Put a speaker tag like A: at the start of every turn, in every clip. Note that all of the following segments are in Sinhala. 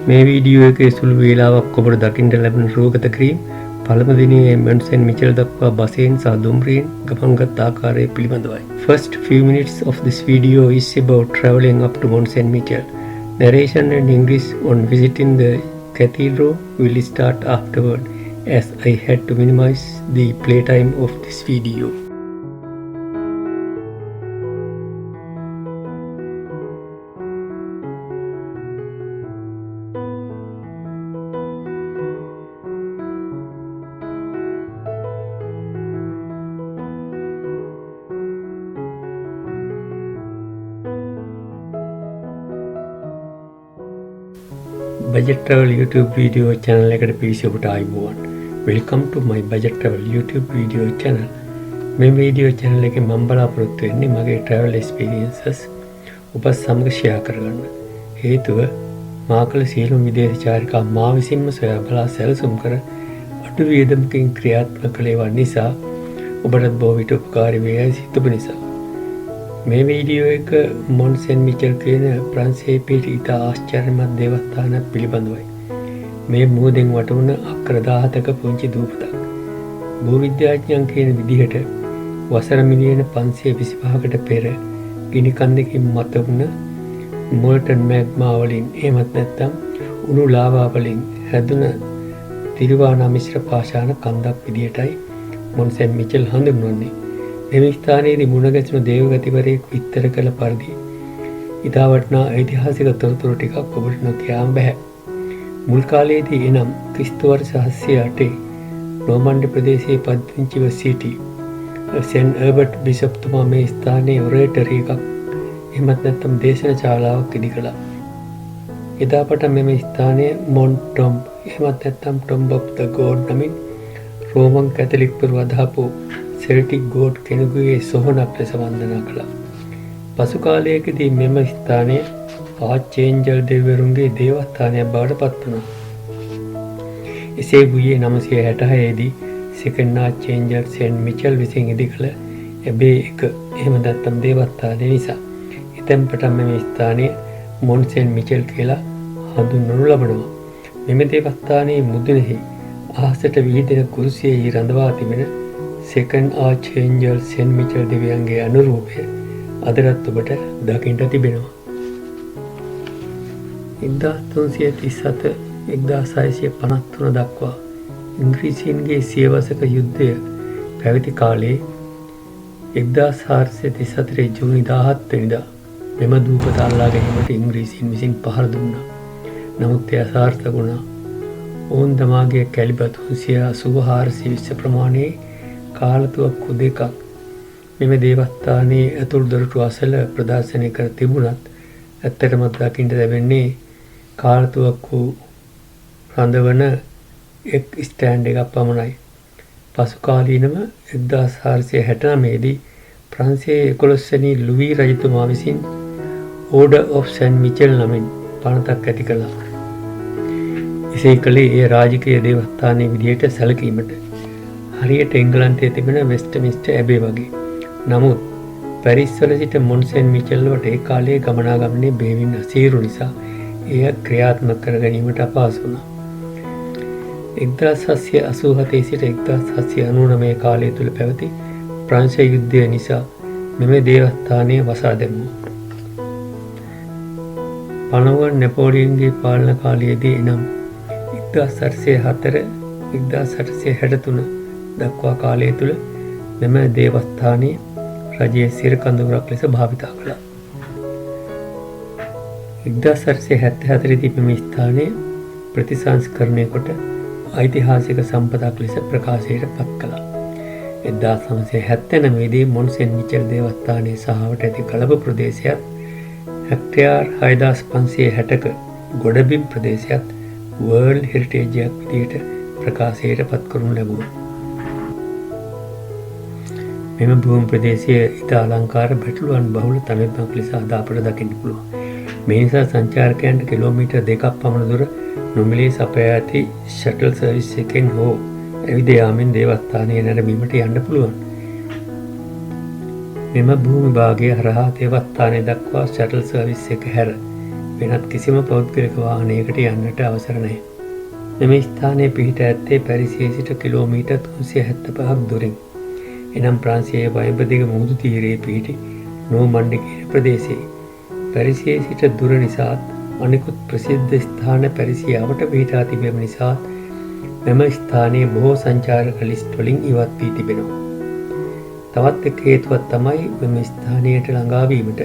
A: මේ වීඩියෝ එකේ සුළු වේලාවක් ඔබට දකින්න ලැබෙන රෝගත කිරීම පළමු දිනේ මොන්සෙන් මිචෙල් දක්වා බසෙන් සහ දුම්රියෙන් ගමන්ගත් ආකාරය පිළිබඳවයි. First few minutes of this video is about traveling up to Mont Saint Michel. Narration and English on visiting the cathedral will start afterward, as I had to minimize the playtime of this video. Budget Travel YouTube video channel එකට පිවිස ඔබට ආයුබෝවන්. Welcome to my Budget Travel YouTube video channel. මේ වීඩියෝ channel එකේ මම බලාපොරොත්තු වෙන්නේ මගේ travel experiences ඔබ සමග share කරගන්න. හේතුව මා කළ සියලුම විදේශ චාරිකා මා විසින්ම සොයා බලා සැලසුම් කර අඩු වියදමකින් ක්‍රියාත්මක කළ ඒවා නිසා ඔබට බොහෝ විට උපකාරී වේ යයි සිතපු නිසා. මේ වීඩියෝ එක මොන්ට් සෙන්ට් මිචෙල් කියන ප්‍රංශයේ පිහිටි ඉතා ආශ්චර්යමත් දේවස්ථානයක් පිළිබඳවයි. මේ මුහුදෙන් වටවුන අක්කර 17ක පුංචි දූපතක්. භූවිද්‍යාඥයන් කියන විදිහට වසර මිලියන 525කට පෙර ගිනි කන්දකින් මතුවුන මොල්ටන් මැග්මා වලින් එහෙමත් නැත්නම් උණු ලාවා වලින් හැදුන තිරුවානා මිශ්‍ර පාෂාණ කන්දක් විදිහටයි මොන්ට් සෙන්ට් මිචෙල් හඳුන්වන්නේ. මෙම ස්ථානයේදී මුණගැසුණු දේවගතිවරයෙක් විස්තර කළ පරිදි ඉතා වටිනා ඓතිහාසික තොරතුරු ටිකක් ඔබට නොකියාම බැහැ. මුල් කාලයේදී එනම් ක්‍රිස්තු වර්ෂ 708 නෝමන්ඩි ප්‍රදේශයේ පදිංචිව සිටි සෙන්ට් හර්බර්ට් බිෂප්තුමා මේ ස්ථානයේ ඔරේටරි එකක් එහෙමත් නැත්නම් දේශන ශාලාවක් ඉදි කළා. එදා පටන් මෙම ස්ථානය මොන්ට් ටොම්බ් එහෙමත් නැත්නම් ටොම්බ් ඔෆ් ද ගෝඩ් නමින් රෝමන් කැතලික්වරු අදහපු සෙල්ටික් ගෝඩ් කෙනෙකුගේ සොහොනක් ලෙස වන්දනා කළා. පසු කාලයකදී මෙම ස්ථානය ආර්චේන්ජල් දෙවිවරුන්ගේ දේවස්ථානයක් බවට පත් වුණා. එසේ වූයේ 966 දී සෙකන්ඩ් ආර්චේන්ජල් සෙන්ට් මිචෙල් විසින් ඉදි කළ එබේ එක එහෙම නැත්නම් දේවස්ථානය නිසා. එතෙන් පටන් මෙම ස්ථානය මොන්ට් සෙන්ට් මිචෙල් කියලා හඳුන්වනු ලබනවා. මෙම දේවස්ථානයේ මුදුනේහි අහසට විහිදෙන කුරුසියෙහි රඳවා තිබෙන සෙකන්ඩ් ආර්චේන්ජල් සෙන්ට් මිචෙල් දෙවියන්ගේ අනුරූපය අදටත් ඔබට දකින්නට තිබෙනවා. 1337-1653 දක්වා ඉංග්‍රීසීන්ගේ සියවසක යුද්ධය පැවති කාලයේ 1434 ජූනි 17 වෙනිදා මෙම දූපත අල්ලා ගැනීමට ඉංග්‍රීසීන් විසින් පහර දුන්නා. නමුත් එය අසාර්ථක වුණා. ඔවුන් තමාගේ කැලිබර් 384 ප්‍රමාණයේ කාලතුවක්කු දෙකක් මෙම දේවස්ථානයේ ඇතුළු දොරටු අසල ප්‍රදර්ශනය කර තිබුණත් ඇත්තටම දකින්න ලැබෙන්නේ කාලතුවක්කු රඳවන එක් ස්ටෑන්ඩ් එකක් පමණයි. පසු කාලීනම 1469 දී ප්‍රංශයේ 11 වෙනි ලුවී රජතුමා විසින් ඕඩර් ඔෆ් සෙන්ට් මිචෙල් නමින් පනතක් ඇති කළා. එසේ කළේ ඒ රාජකීය දේවස්ථානයේ විදිහට සැලකීමට. හරියට එංගලන්තයේ තිබෙන වෙස්ට්මින්ස්ටර් ඇබේ වගේ. නමුත් පැරිස් වල සිට මොන්ට් සෙන්ට් මිචෙල් වලට ඒ කාලයේ ගමනාගමනයේ බෙහෙවින් අසීරු නිසා එය ක්‍රියාත්මක කර ගැනීමට අපහසු වුණා. 1787 සිට 1799 කාලය තුල පැවති ප්‍රංශ යුද්ධය නිසා මෙම දේවස්ථානය වසා දැමුවා. පණුවන් නෙපෝලියන්ගේ පාලන කාලයේදී එනම් 1804-1863 දක්වා කාලය තුල මෙම දේවස්ථානයේ රජයේ සිර කඳවුරක් ලෙස භාවිතා කළා. 1874 දී මෙම ස්ථානය ප්‍රතිසංස්කරණය කොට ඓතිහාසික සම්පතක් ලෙස ප්‍රකාශයට පත් කළා. 1979 දී මොන්ට් සෙන්ට් මිචෙල් දේවස්ථානයේ සහවට ඇති කලබ ප්‍රදේශයත් හෙක්ටයාර් 6560ක ගොඩබිම් ප්‍රදේශයත් වර්ල්ඩ් හෙරිටේජ් එකක් විදිහට ප්‍රකාශයට පත් කරනු ලැබුවා. මෙම භූමි ප්‍රදේශය ඉතා අලංකාර බැටළුවන් බහුල තනියමක් ලෙස අද අපට දකින්න පුළුවන්. මේ නිසා සංචාරකයන්ට කිලෝමීටර් 2ක් පමණ දුර නොමිලේ සපයා ඇති ෂටල් සර්විස් එකෙන් හෝ ඇවිද යාමෙන් දේවස්ථානය නැරඹීමට යන්න පුළුවන්. මෙම භූමි භාගය හරහා දේවස්ථානය දක්වා ෂටල් සර්විස් එක හැර වෙනත් කිසිම පෞද්ගලික වාහනයකට යන්නට අවසර නැහැ. මෙම ස්ථානයේ පිහිට ඇත්තේ පැරිසියේ සිට කිලෝමීටර් 375ක් දුරින්. එනම් ප්‍රාන්සියේ වයිඹදිග මුහුදු තීරයේ පිහිටි නෝමණ්ඩි කියන ප්‍රදේශයේ. පැරිසියේ සිට දුර නිසාත් අනෙකුත් ප්‍රසිද්ධ ස්ථාන පැරිසියාවට පිහිටා තිබෙන නිසාත් මෙම ස්ථානයේ බොහෝ සංචාරක ලිස්ට් වලින් ඉවත් වී තිබෙනවා. තවත් එක් හේතුවක් තමයි මෙම ස්ථානයට ළඟා වීමට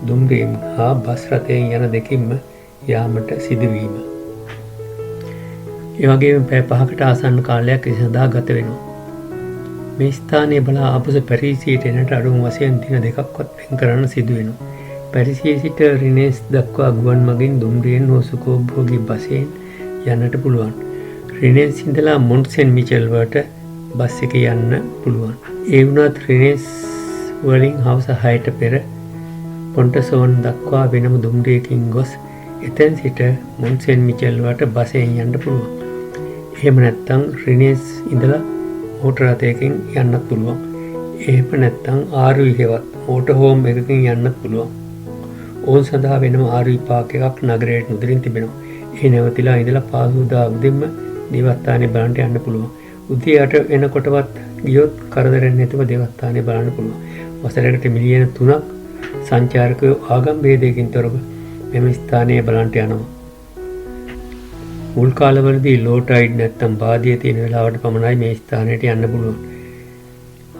A: දුම්රියෙන් හා බස් රථයෙන් යන දෙකින්ම යාමට සිදුවීම. ඒ වගේම පැය 5කට ආසන්න කාලයක් ඒ සඳහා ගත වෙනවා. මේ ස්ථානයේ බලා අපුස පැරිසියට එනට අඩුම වශයෙන් දින දෙකක්වත් වෙන් කරන්න සිදු වෙනවා. පැරිසියේ සිට රිනේස් දක්වා ගුවන් මගින් දුම්රියෙන් හෝ සුකෝබෝගි බසයෙන් යන්නට පුළුවන්. රිනේස් ඉඳලා මොන්ට් සෙන් මිචෙල් වලට බස් එකේ යන්න පුළුවන්. ඒ වුණත් රිනේස් වලින් හවස 6ට පෙර පොන්ටසෝන් දක්වා වෙනම දුම්රියකින් ගොස් එතෙන් සිට මොන්ට් සෙන් මිචෙල් වලට බසයෙන් යන්න පුළුවන්. එහෙම නැත්නම් රිනේස් ඉඳලා මෝටර රථයකින් යන්නත් පුළුවන්. එහෙම නැත්නම් RV හෙවත් මෝටර් හෝම් එකකින් යන්නත් පුළුවන්. ඕන් සඳහා වෙනම RV පාක් එකක් නගරයට නුදුරින් තිබෙනවා. ඒ නැවතිලා ඉඳලා පාසුදා උදෙන්ම දේවස්ථානේ බලන්න යන්න පුළුවන්. උදේ 8 වෙනකොටවත් ගියොත් කරදරයක් නැතුව දේවස්ථානේ බලන්න පුළුවන්. වසරකට මිලියන 3ක් සංචාරකයෝ ආගම් ભેදයකින් තොරව මෙම ස්ථානය බලන්නට යනවා. මුල් කාලවලදී ලෝ ටයිඩ් නැත්තම් බාදිය තියෙන වෙලාවට පමණයි මේ ස්ථානයට යන්න පුළුවන්.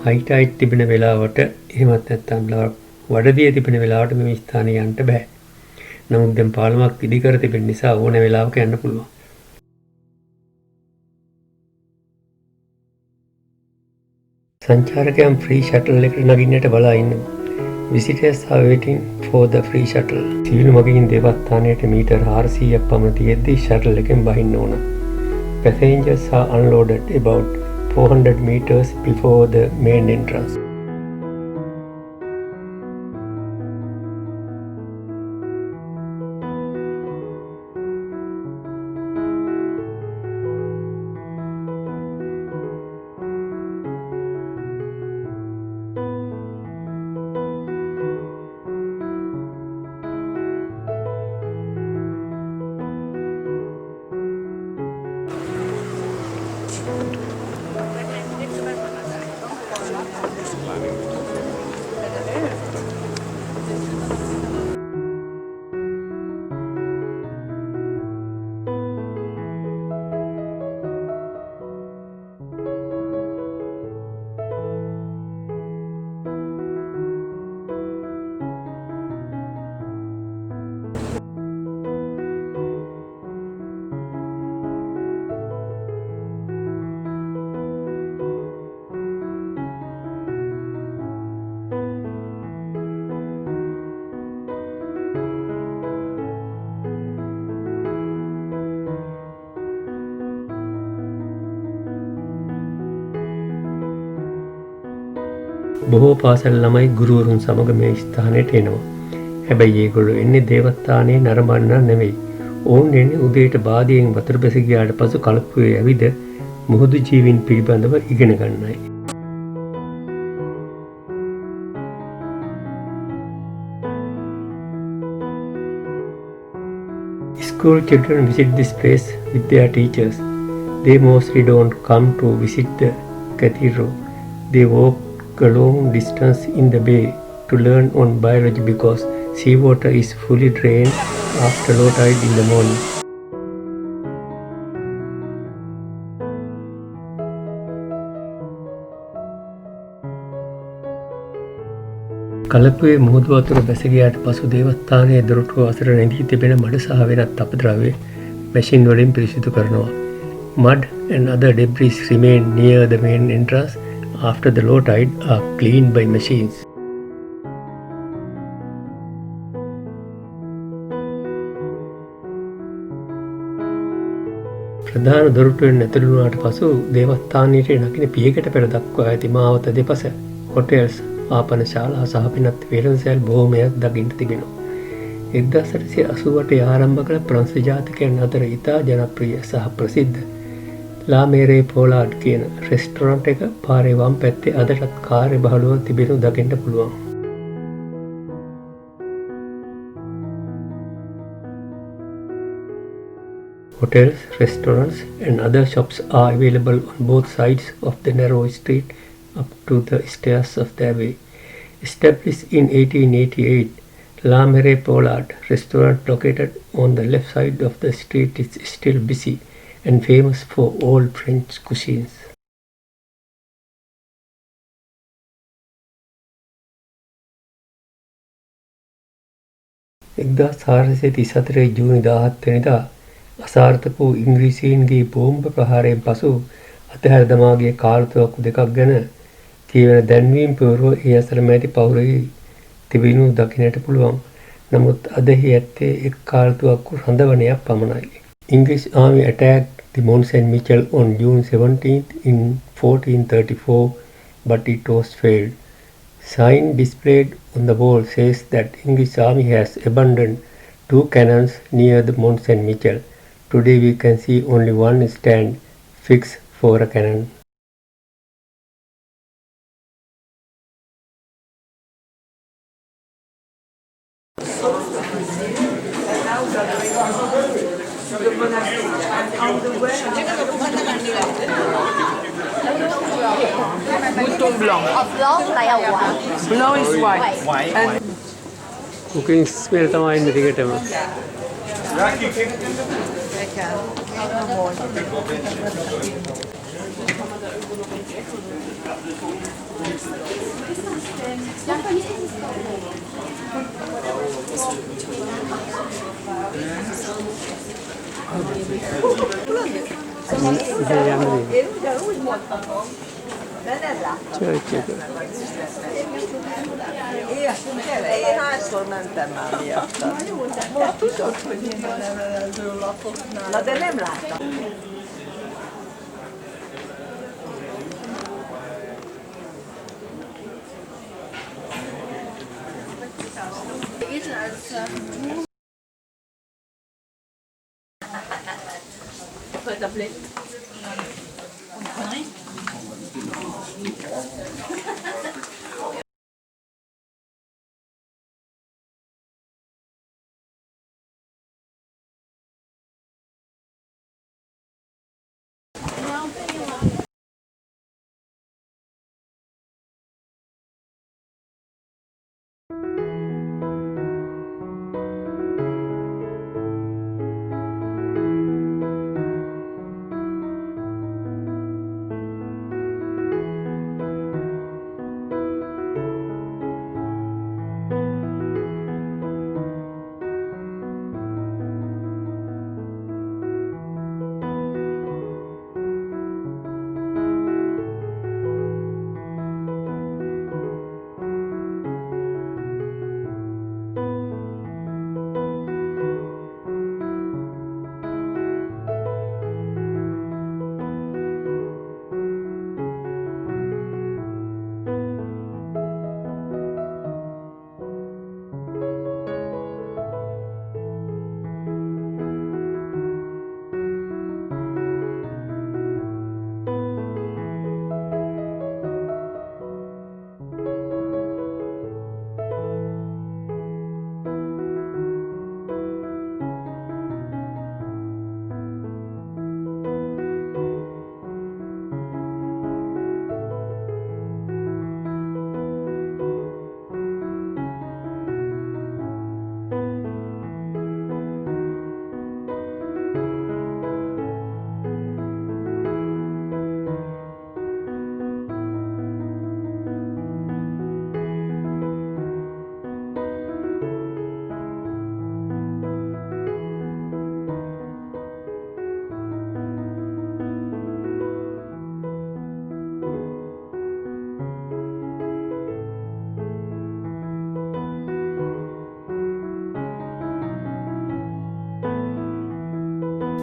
A: හයි ටයිඩ් තිබෙන වෙලාවට එහෙමත් නැත්තම් වඩදිය තිබෙන වෙලාවට මෙම ස්ථානයට යන්න බෑ. නමුත් දැන් පාලමක් ඉදි කර තිබෙන නිසා ඕන වෙලාවක යන්න පුළුවන්. සංචාරකයන් ෆ්‍රී ෂටල් එකට නගින්නට බලා ඉන්නවා. Visitors are waiting for the free shuttle. Civil මගින් දේවස්ථානයට මීටර් 400ක් පමණ තියෙද්දී ෂටල් එකෙන් බහින්න ඕන. Passengers are unloaded about 400 meters before the main entrance. බොහෝ පාසල් ළමයි ගුරුවරුන් සමග මේ ස්ථානයට එනවා. හැබැයි ඒගොල්ලෝ එන්නේ දේවස්ථානයේ නරඹන්න නෙවෙයි. ඕන් එන්නේ උදේට බාදියෙන් වතුර බැස ගියාට පසු කලපුවේ ඇවිද මුහුදු ජීවීන් පිළිබඳව ඉගෙන ගන්නයි. School children visit this place with their teachers. They mostly don't come to visit the cathedral. They walk a long distance in the bay to learn on biology because seawater is fully drained after low tide in the morning. කලපුවේ මුහුදු වතුර බැස ගියාට පසු දේවස්ථානයේ දොරටුව අසර රැඳී තිබෙන මඩ සහ වෙනත් අපද්‍රව්‍ය මැෂින් වලින් පිරිසිදු කරනවා. Mud and other debris remain near the main entrance after the low tide are cleaned by machines. ප්‍රධාන දොරටුවෙන් ඇතුළු වුණාට පසු දේවස්ථානයේ නගින පියකට පෙර දක්වා ඇති මාවත දෙපස හොටෙල්ස්, ආපනශාලා සහ පිනත් වේලන්සැල් බොහෝමයක් දකින්න තිබෙනවා. 1888 ආරම්භ කළ ප්‍රංශ ජාතිකයන් අතර ඉතා ජනප්‍රිය සහ ප්‍රසිද්ධ ලා මේරේ පෝලාඩ් කියන රෙස්ටොරන්ට් එක පාරේ වම් පැත්තේ අදටත් කාර්යබහුලව තිබෙනු දකින්න පුළුවන්. Hotels, restaurants, and other shops are available on both sides of the narrow street up to the stairs of the abbey. Established in 1888, La Mere Pollard restaurant located on the left side of the street is still busy and famous for old French cuisines. එක්දා සාරසිය තිසතරේ ජූනි 17 වෙනිදා අසාර්ථක වූ ඉංග්‍රීසීන්ගේ බෝම්බ ප්‍රහාරයෙන් පසු අතහැර දමා ගිය කාර්තුවක්කු දෙකක් ගැන කියවන දැන්වීම් පෙරව ඒ අසරමැති පවුරෙහි තිබෙනු දකින්නට පුළුවන්. නමුත් අද එහි ඇත්තේ එක් කාර්තුවක්කු රඳවනයක් පමණයි. English army attacked the Mont Saint Michel on June 17th in 1434, but it was failed. Sign displayed on the wall says that English army has abandoned 2 cannons near the Mont Saint Michel. Today we can see only one stand fixed for a cannon.
B: Mouton blanc. Blanc is white. And
A: Cooking smell තමයි ඉන්නේ දිගටම. Church එක.
B: én hányszor mentem már miatta. Most tudod, hogy én a levelező lapoknál. Na de nem láttam.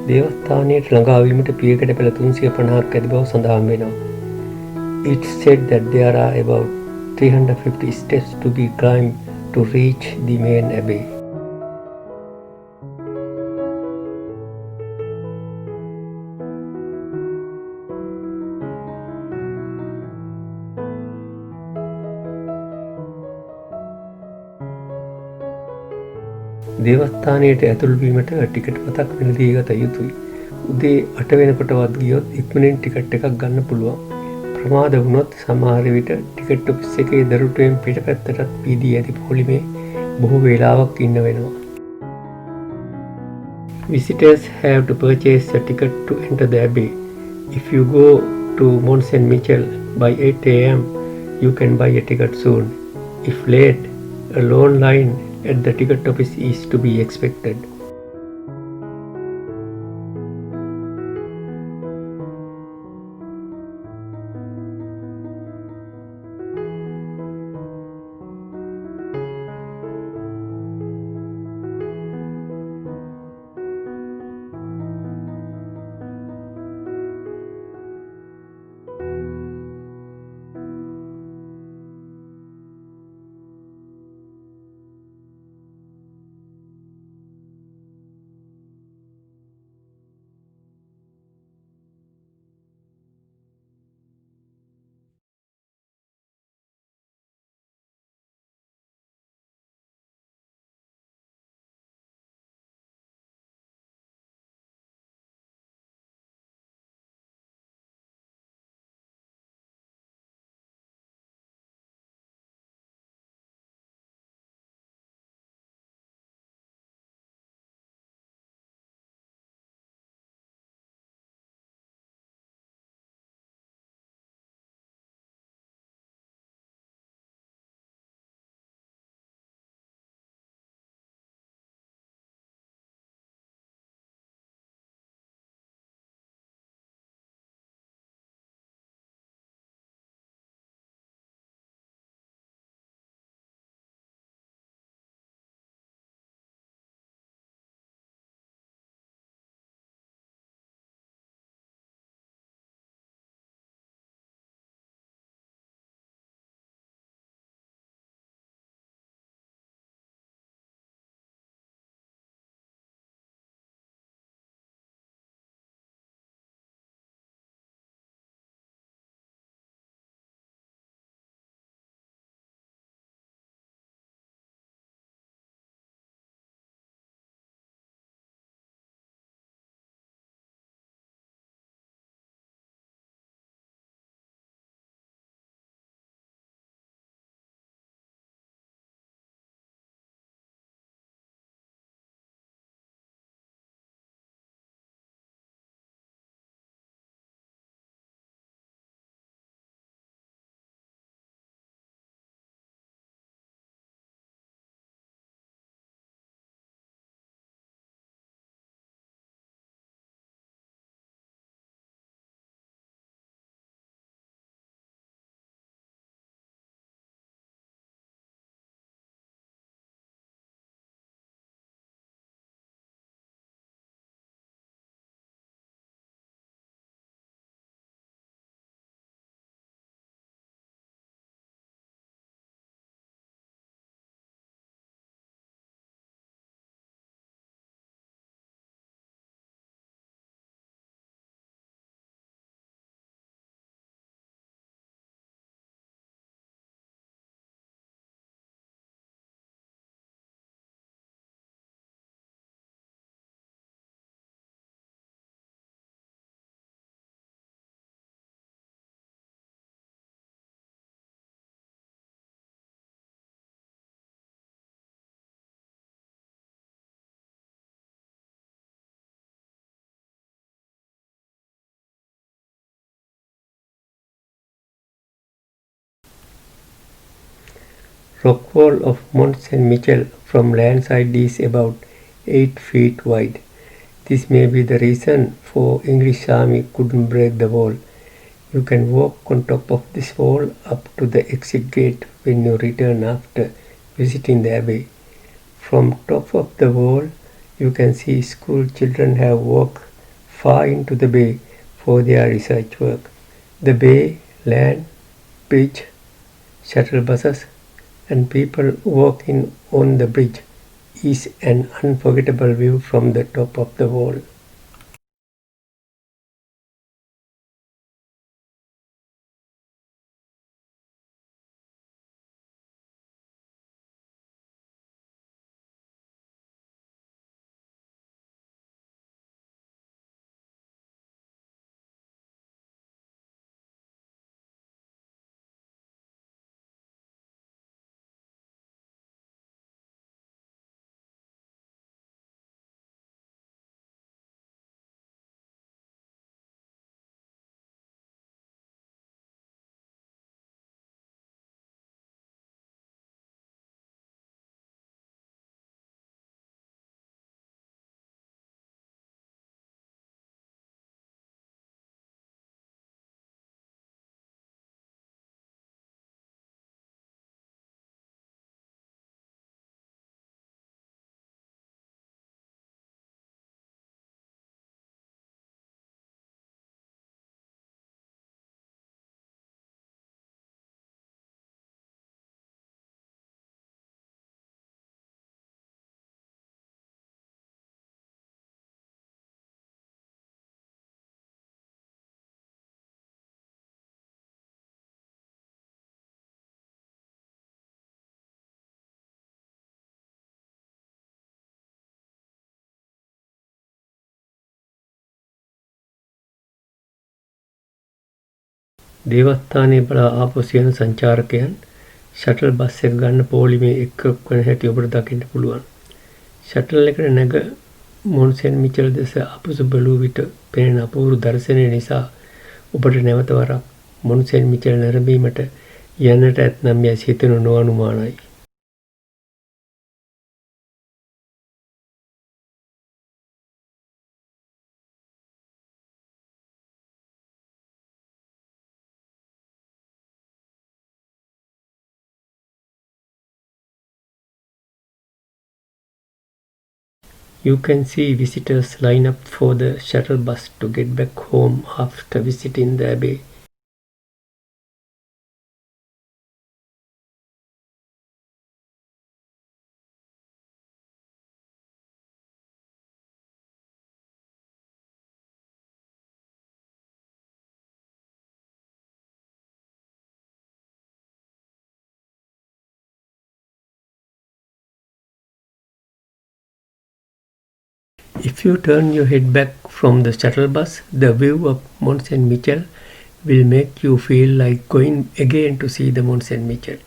A: දේවස්ථානයට ළඟාවීමට පියගැට පෙළ 350ක් ඇති බව සඳහන් වෙනවා. It's said that there are about 350 steps to be climbed to reach the main abbey. දේවස්ථානයට ඇතුළු වීමට ටිකට් පතක් මිලදී ගත යුතුයි. උදේ 8 වෙනකොටවත් ගියොත් ඉක්මනින් ටිකට් එකක් ගන්න පුළුවන්. ප්‍රමාද වුණොත් සමහර විට ටිකට් ඔෆිස් එකේ දරුටුවෙන් පිටපැත්තටත් පීදී ඇති පොලිමේ බොහෝ වේලාවක් ඉන්න වෙනවා. Visitors have to purchase a ticket to enter the abbey. If you go to Mont Saint Michel by 8 a.m., you can buy a ticket soon. If late, a long line at the ticket office is to be expected. Rock wall of Mont Saint Michel from land side is about 8 feet wide. This may be the reason for English army couldn't break the wall. You can walk on top of this wall up to the exit gate when you return after visiting the abbey. From top of the wall, you can see school children have walked far into the bay for their research work. The bay, land, bridge, shuttle buses, and people walking on the bridge is an unforgettable view from the top of the wall. දේවස්ථානයේ බලා ආපසු යන සංචාරකයන් ෂටල් බස් එක ගන්න පොලිමේ එක්ක වෙන හැටි ඔබට දකින්න පුළුවන්. ෂටල් එකට නැග මොන්සෙන් මිචෙල් දෙස ආපසු බැලුව විට පෙනෙන අපූර්ව දර්ශනය නිසා ඔබට නැවත වරක් මොන්සෙන් මිචෙල් නැරඹීමට යන්නට ඇතනම් යැයි සිතෙනු නොඅනුමානයි. You can see visitors line up for the shuttle bus to get back home after visiting the abbey. If you turn your head back from the shuttle bus, the view of Mont Saint Michel will make you feel like going again to see the Mont Saint Michel.